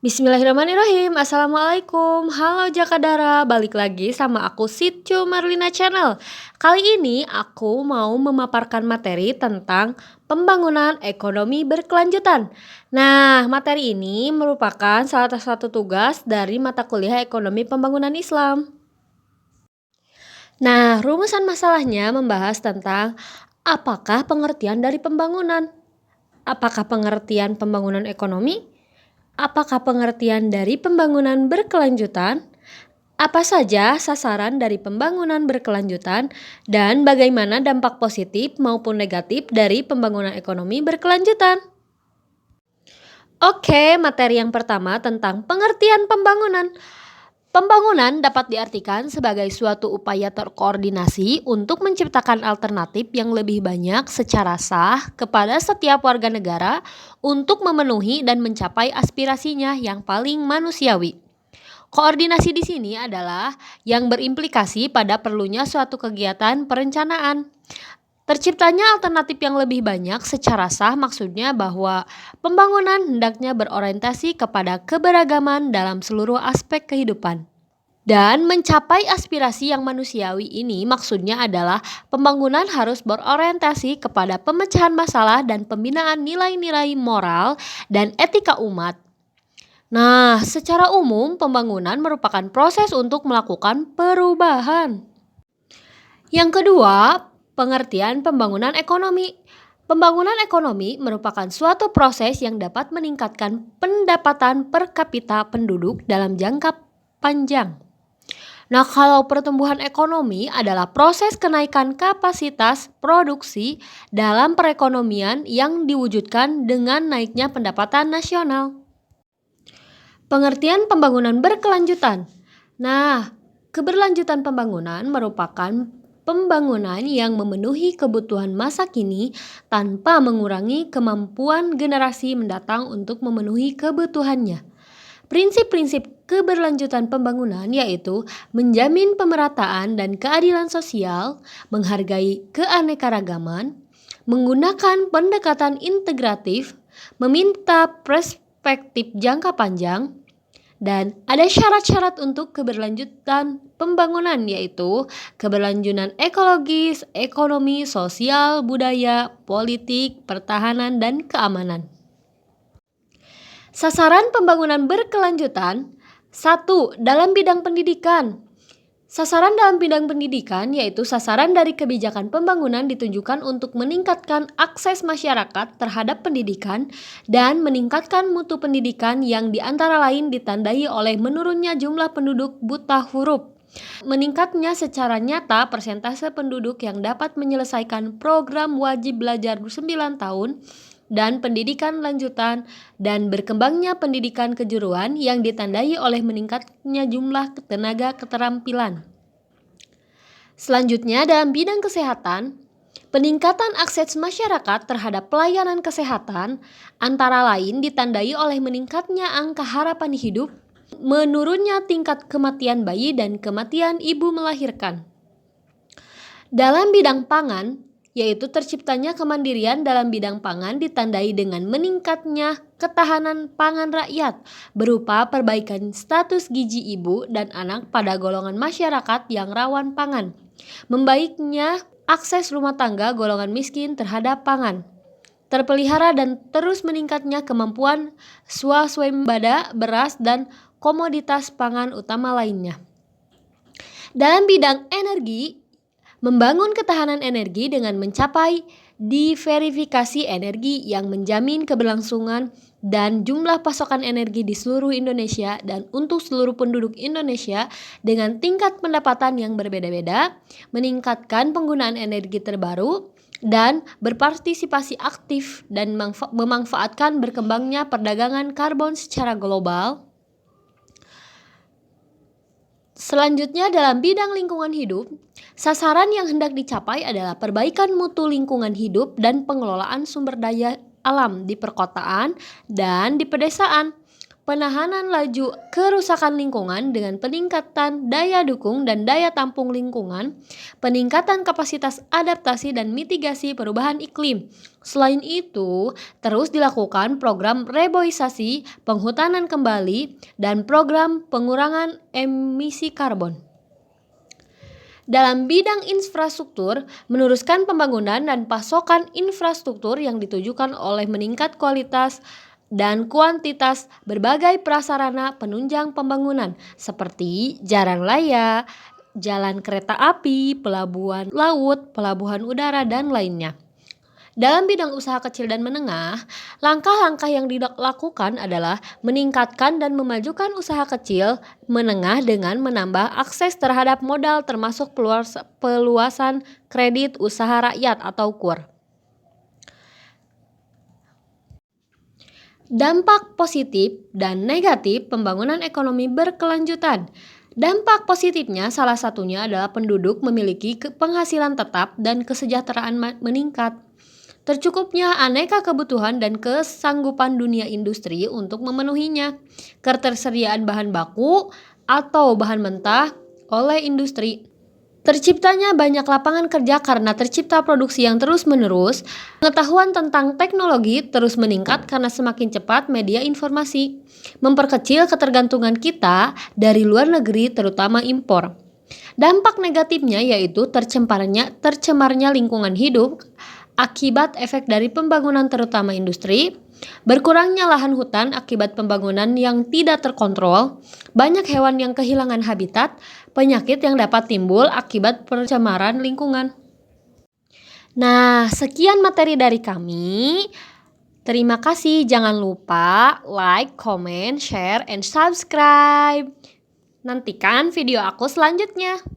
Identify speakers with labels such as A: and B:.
A: Bismillahirrahmanirrahim. Assalamualaikum. Halo Jakadara, balik lagi sama aku Sitju Marlina Channel. Kali ini aku mau memaparkan materi tentang pembangunan ekonomi berkelanjutan. Nah, materi ini merupakan salah satu tugas dari mata kuliah Ekonomi Pembangunan Islam. Nah, rumusan masalahnya membahas tentang apakah pengertian dari pembangunan. Apakah pengertian pembangunan ekonomi? Apakah pengertian dari pembangunan berkelanjutan? Apa saja sasaran dari pembangunan berkelanjutan dan bagaimana dampak positif maupun negatif dari pembangunan ekonomi berkelanjutan? Oke, materi yang pertama tentang pengertian pembangunan. Pembangunan dapat diartikan sebagai suatu upaya terkoordinasi untuk menciptakan alternatif yang lebih banyak secara sah kepada setiap warga negara untuk memenuhi dan mencapai aspirasinya yang paling manusiawi. Koordinasi di sini adalah yang berimplikasi pada perlunya suatu kegiatan perencanaan. Terciptanya alternatif yang lebih banyak secara sah maksudnya bahwa pembangunan hendaknya berorientasi kepada keberagaman dalam seluruh aspek kehidupan. Dan mencapai aspirasi yang manusiawi ini maksudnya adalah pembangunan harus berorientasi kepada pemecahan masalah dan pembinaan nilai-nilai moral dan etika umat. Nah, secara umum pembangunan merupakan proses untuk melakukan perubahan. Yang kedua, pengertian pembangunan ekonomi. Pembangunan ekonomi merupakan suatu proses yang dapat meningkatkan pendapatan per kapita penduduk dalam jangka panjang. Nah, kalau pertumbuhan ekonomi adalah proses kenaikan kapasitas produksi dalam perekonomian yang diwujudkan dengan naiknya pendapatan nasional. Pengertian pembangunan berkelanjutan. Nah, keberlanjutan pembangunan merupakan pembangunan yang memenuhi kebutuhan masa kini tanpa mengurangi kemampuan generasi mendatang untuk memenuhi kebutuhannya. Prinsip-prinsip keberlanjutan pembangunan yaitu menjamin pemerataan dan keadilan sosial, menghargai keanekaragaman, menggunakan pendekatan integratif, meminta perspektif jangka panjang, dan ada syarat-syarat untuk keberlanjutan pembangunan yaitu keberlanjutan ekologis, ekonomi, sosial, budaya, politik, pertahanan, dan keamanan. Sasaran pembangunan berkelanjutan. 1. Dalam bidang pendidikan. Sasaran dalam bidang pendidikan yaitu sasaran dari kebijakan pembangunan ditujukan untuk meningkatkan akses masyarakat terhadap pendidikan dan meningkatkan mutu pendidikan yang diantara lain ditandai oleh menurunnya jumlah penduduk buta huruf, meningkatnya secara nyata persentase penduduk yang dapat menyelesaikan program wajib belajar 9 tahun dan pendidikan lanjutan, dan berkembangnya pendidikan kejuruan yang ditandai oleh meningkatnya jumlah tenaga keterampilan. Selanjutnya dalam bidang kesehatan, peningkatan akses masyarakat terhadap pelayanan kesehatan antara lain ditandai oleh meningkatnya angka harapan hidup, menurunnya tingkat kematian bayi dan kematian ibu melahirkan. Dalam bidang pangan, yaitu terciptanya kemandirian dalam bidang pangan ditandai dengan meningkatnya ketahanan pangan rakyat berupa perbaikan status gizi ibu dan anak pada golongan masyarakat yang rawan pangan, membaiknya akses rumah tangga golongan miskin terhadap pangan, terpelihara dan terus meningkatnya kemampuan swasembada beras dan komoditas pangan utama lainnya. Dalam bidang energi, membangun ketahanan energi dengan mencapai diverifikasi energi yang menjamin keberlangsungan dan jumlah pasokan energi di seluruh Indonesia dan untuk seluruh penduduk Indonesia dengan tingkat pendapatan yang berbeda-beda, meningkatkan penggunaan energi terbaru, dan berpartisipasi aktif dan memanfaatkan berkembangnya perdagangan karbon secara global. Selanjutnya dalam bidang lingkungan hidup, sasaran yang hendak dicapai adalah perbaikan mutu lingkungan hidup dan pengelolaan sumber daya alam di perkotaan dan di pedesaan. penahanan laju kerusakan lingkungan dengan peningkatan daya dukung dan daya tampung lingkungan, peningkatan kapasitas adaptasi dan mitigasi perubahan iklim. Selain itu, terus dilakukan program reboisasi, penghutanan kembali, dan program pengurangan emisi karbon. Dalam bidang infrastruktur, meneruskan pembangunan dan pasokan infrastruktur yang ditujukan oleh meningkat kualitas dan kuantitas berbagai prasarana penunjang pembangunan seperti jalan raya, jalan kereta api, pelabuhan laut, pelabuhan udara, dan lainnya. Dalam bidang usaha kecil dan menengah, langkah-langkah yang dilakukan adalah meningkatkan dan memajukan usaha kecil menengah dengan menambah akses terhadap modal termasuk peluasan kredit usaha rakyat atau KUR. Dampak positif dan negatif pembangunan ekonomi berkelanjutan. Dampak positifnya salah satunya adalah penduduk memiliki penghasilan tetap dan kesejahteraan meningkat. Tercukupnya aneka kebutuhan dan kesanggupan dunia industri untuk memenuhinya. Ketersediaan bahan baku atau bahan mentah oleh industri. Terciptanya banyak lapangan kerja karena tercipta produksi yang terus-menerus. Pengetahuan tentang teknologi terus meningkat karena semakin cepat media informasi. Memperkecil ketergantungan kita dari luar negeri terutama impor. Dampak negatifnya yaitu tercemarnya lingkungan hidup akibat efek dari pembangunan terutama industri, berkurangnya lahan hutan akibat pembangunan yang tidak terkontrol, banyak hewan yang kehilangan habitat, penyakit yang dapat timbul akibat pencemaran lingkungan. Nah, sekian materi dari kami. Terima kasih, jangan lupa like, comment, share, and subscribe. Nantikan video aku selanjutnya.